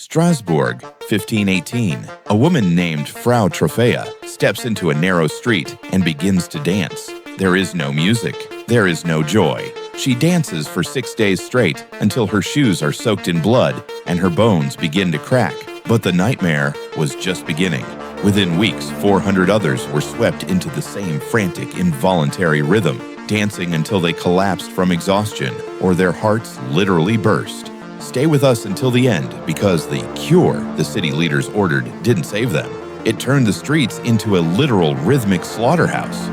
Strasbourg, 1518. A woman named Frau Trophäa steps into a narrow street and begins to dance. There is no music. There is no joy. She dances for 6 days straight until her shoes are soaked in blood and her bones begin to crack. But the nightmare was just beginning. Within weeks, 400 others were swept into the same frantic, involuntary rhythm, dancing until they collapsed from exhaustion or their hearts literally burst. Stay with us until the end because the cure the city leaders ordered didn't save them. It turned the streets into a literal rhythmic slaughterhouse.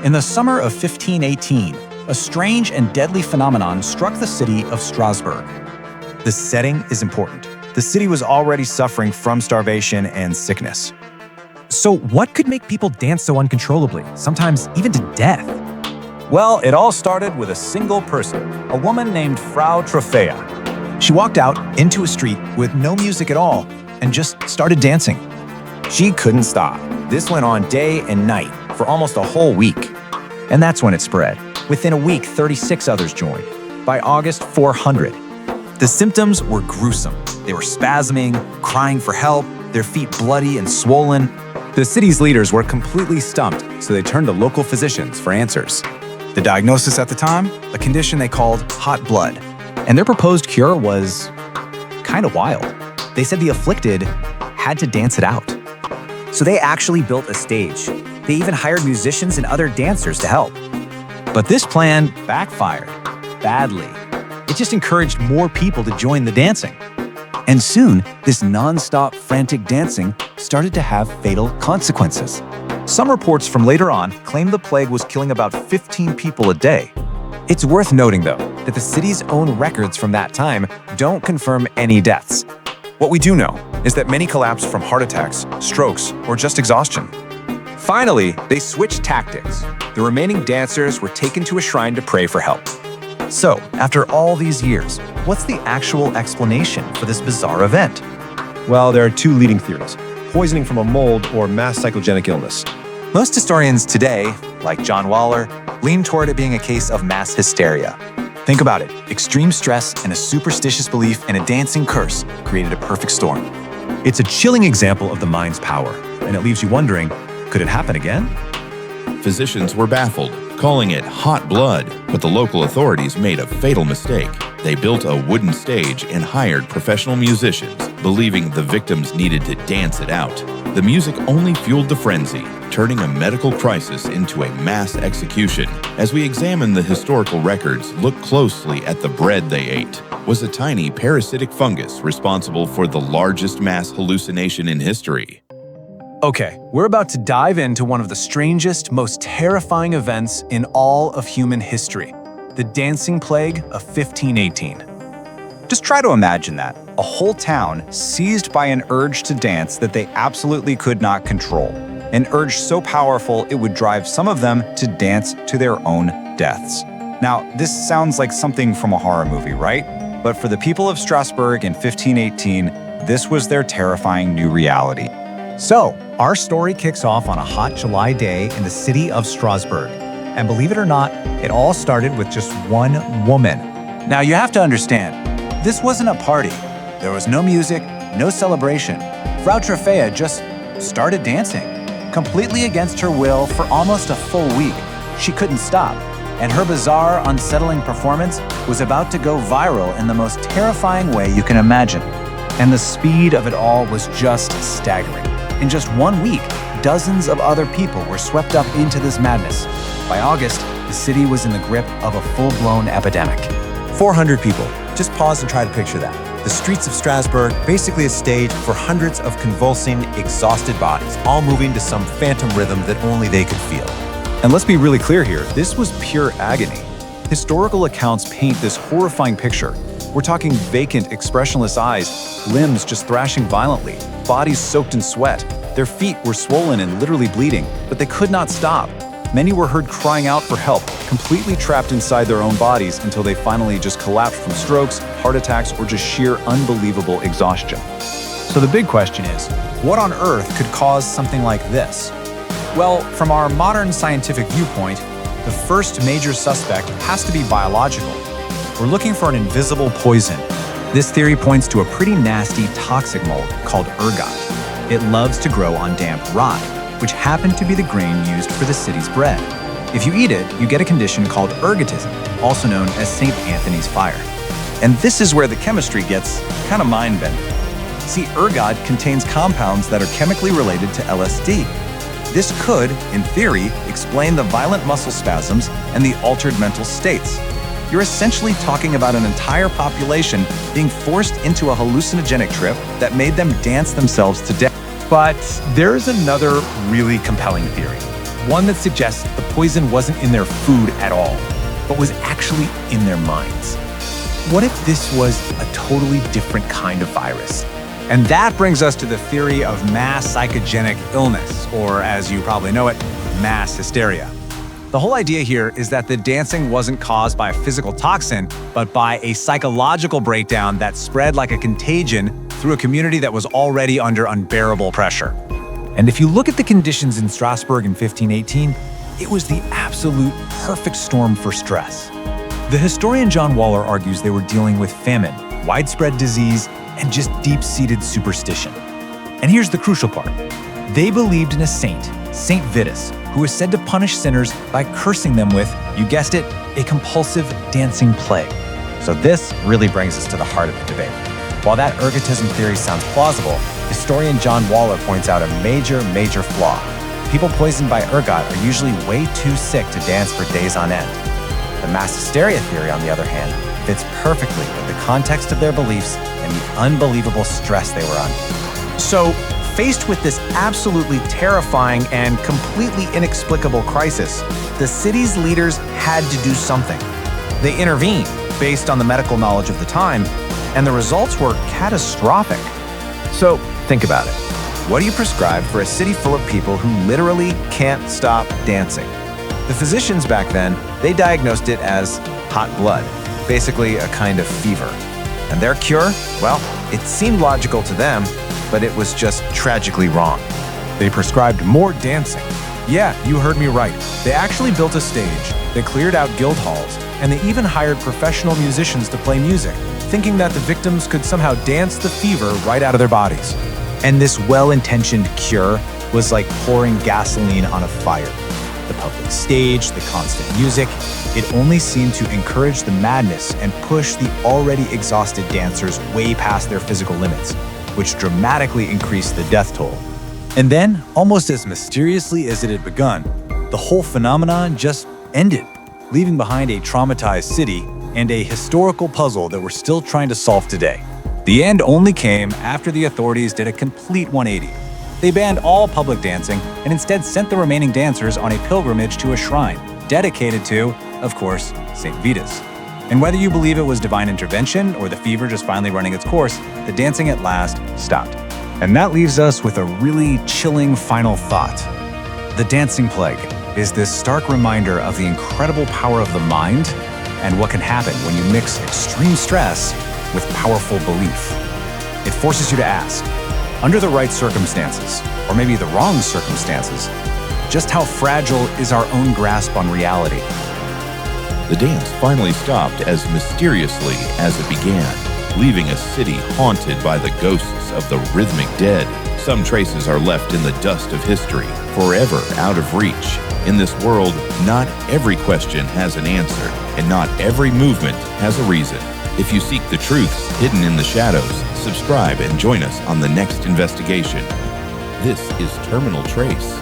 In the summer of 1518, a strange and deadly phenomenon struck the city of Strasbourg. The setting is important. The city was already suffering from starvation and sickness. So what could make people dance so uncontrollably, sometimes even to death? Well, it all started with a single person, a woman named Frau Trophäa. She walked out into a street with no music at all and just started dancing. She couldn't stop. This went on day and night for almost a whole week. And that's when it spread. Within a week, 36 others joined. By August, 400. The symptoms were gruesome. They were spasming, crying for help, their feet bloody and swollen. The city's leaders were completely stumped, so they turned to local physicians for answers. The diagnosis at the time? A condition they called hot blood. And their proposed cure was kind of wild. They said the afflicted had to dance it out. So they actually built a stage. They even hired musicians and other dancers to help. But this plan backfired badly. It just encouraged more people to join the dancing. And soon, this non-stop frantic dancing started to have fatal consequences. Some reports from later on claimed the plague was killing about 15 people a day. It's worth noting, though, that the city's own records from that time don't confirm any deaths. What we do know is that many collapsed from heart attacks, strokes, or just exhaustion. Finally, they switched tactics. The remaining dancers were taken to a shrine to pray for help. So, after all these years, what's the actual explanation for this bizarre event? Well, there are two leading theories: poisoning from a mold or mass psychogenic illness. Most historians today, like John Waller, lean toward it being a case of mass hysteria. Think about it. Extreme stress and a superstitious belief in a dancing curse created a perfect storm. It's a chilling example of the mind's power, and it leaves you wondering, could it happen again? Physicians were baffled, calling it hot blood, but the local authorities made a fatal mistake. They built a wooden stage and hired professional musicians, believing the victims needed to dance it out. The music only fueled the frenzy, turning a medical crisis into a mass execution. As we examine the historical records, look closely at the bread they ate. Was a tiny parasitic fungus responsible for the largest mass hallucination in history? Okay, we're about to dive into one of the strangest, most terrifying events in all of human history: the dancing plague of 1518. Just try to imagine that. A whole town seized by an urge to dance that they absolutely could not control. An urge so powerful it would drive some of them to dance to their own deaths. Now, this sounds like something from a horror movie, right? But for the people of Strasbourg in 1518, this was their terrifying new reality. So, our story kicks off on a hot July day in the city of Strasbourg. And believe it or not, it all started with just one woman. Now, you have to understand, this wasn't a party. There was no music, no celebration. Frau Trophäa just started dancing, completely against her will for almost a full week. She couldn't stop, and her bizarre, unsettling performance was about to go viral in the most terrifying way you can imagine. And the speed of it all was just staggering. In just 1 week, dozens of other people were swept up into this madness. By August, the city was in the grip of a full-blown epidemic. 400 people. Just pause and try to picture that. The streets of Strasbourg, basically a stage for hundreds of convulsing, exhausted bodies, all moving to some phantom rhythm that only they could feel. And let's be really clear here, this was pure agony. Historical accounts paint this horrifying picture. We're talking vacant, expressionless eyes, limbs just thrashing violently, bodies soaked in sweat. Their feet were swollen and literally bleeding, but they could not stop. Many were heard crying out for help, completely trapped inside their own bodies until they finally just collapsed from strokes, heart attacks, or just sheer unbelievable exhaustion. So the big question is, what on earth could cause something like this? Well, from our modern scientific viewpoint, the first major suspect has to be biological. We're looking for an invisible poison, This theory points to a pretty nasty toxic mold called ergot. It loves to grow on damp rye, which happened to be the grain used for the city's bread. If you eat it, you get a condition called ergotism, also known as St. Anthony's fire. And this is where the chemistry gets kind of mind-bending. See, ergot contains compounds that are chemically related to LSD. This could, in theory, explain the violent muscle spasms and the altered mental states. You're essentially talking about an entire population being forced into a hallucinogenic trip that made them dance themselves to death. But there's another really compelling theory. One that suggests the poison wasn't in their food at all, but was actually in their minds. What if this was a totally different kind of virus? And that brings us to the theory of mass psychogenic illness, or as you probably know it, mass hysteria. The whole idea here is that the dancing wasn't caused by a physical toxin, but by a psychological breakdown that spread like a contagion through a community that was already under unbearable pressure. And if you look at the conditions in Strasbourg in 1518, it was the absolute perfect storm for stress. The historian John Waller argues they were dealing with famine, widespread disease, and just deep-seated superstition. And here's the crucial part. They believed in a saint, Saint Vitus, who was said to punish sinners by cursing them with, you guessed it, a compulsive dancing plague. So this really brings us to the heart of the debate. While that ergotism theory sounds plausible, historian John Waller points out a major flaw. People poisoned by ergot are usually way too sick to dance for days on end. The mass hysteria theory, on the other hand, fits perfectly with the context of their beliefs and the unbelievable stress they were under. So, faced with this absolutely terrifying and completely inexplicable crisis, the city's leaders had to do something. They intervened based on the medical knowledge of the time, and the results were catastrophic. So, think about it. What do you prescribe for a city full of people who literally can't stop dancing? The physicians back then, they diagnosed it as hot blood, basically a kind of fever. And their cure? Well, it seemed logical to them, but it was just tragically wrong. They prescribed more dancing. Yeah, you heard me right. They actually built a stage, they cleared out guild halls, and they even hired professional musicians to play music, thinking that the victims could somehow dance the fever right out of their bodies. And this well-intentioned cure was like pouring gasoline on a fire. The public stage, the constant music, it only seemed to encourage the madness and push the already exhausted dancers way past their physical limits, which dramatically increased the death toll. And then, almost as mysteriously as it had begun, the whole phenomenon just ended, leaving behind a traumatized city and a historical puzzle that we're still trying to solve today. The end only came after the authorities did a complete 180. They banned all public dancing and instead sent the remaining dancers on a pilgrimage to a shrine dedicated to, of course, St. Vitus. And whether you believe it was divine intervention or the fever just finally running its course, the dancing at last stopped. And that leaves us with a really chilling final thought. The dancing plague is this stark reminder of the incredible power of the mind and what can happen when you mix extreme stress with powerful belief. It forces you to ask, under the right circumstances, or maybe the wrong circumstances, just how fragile is our own grasp on reality? The dance finally stopped as mysteriously as it began, leaving a city haunted by the ghosts of the rhythmic dead. Some traces are left in the dust of history, forever out of reach. In this world, not every question has an answer, and not every movement has a reason. If you seek the truths hidden in the shadows, subscribe and join us on the next investigation. This is Terminal Trace.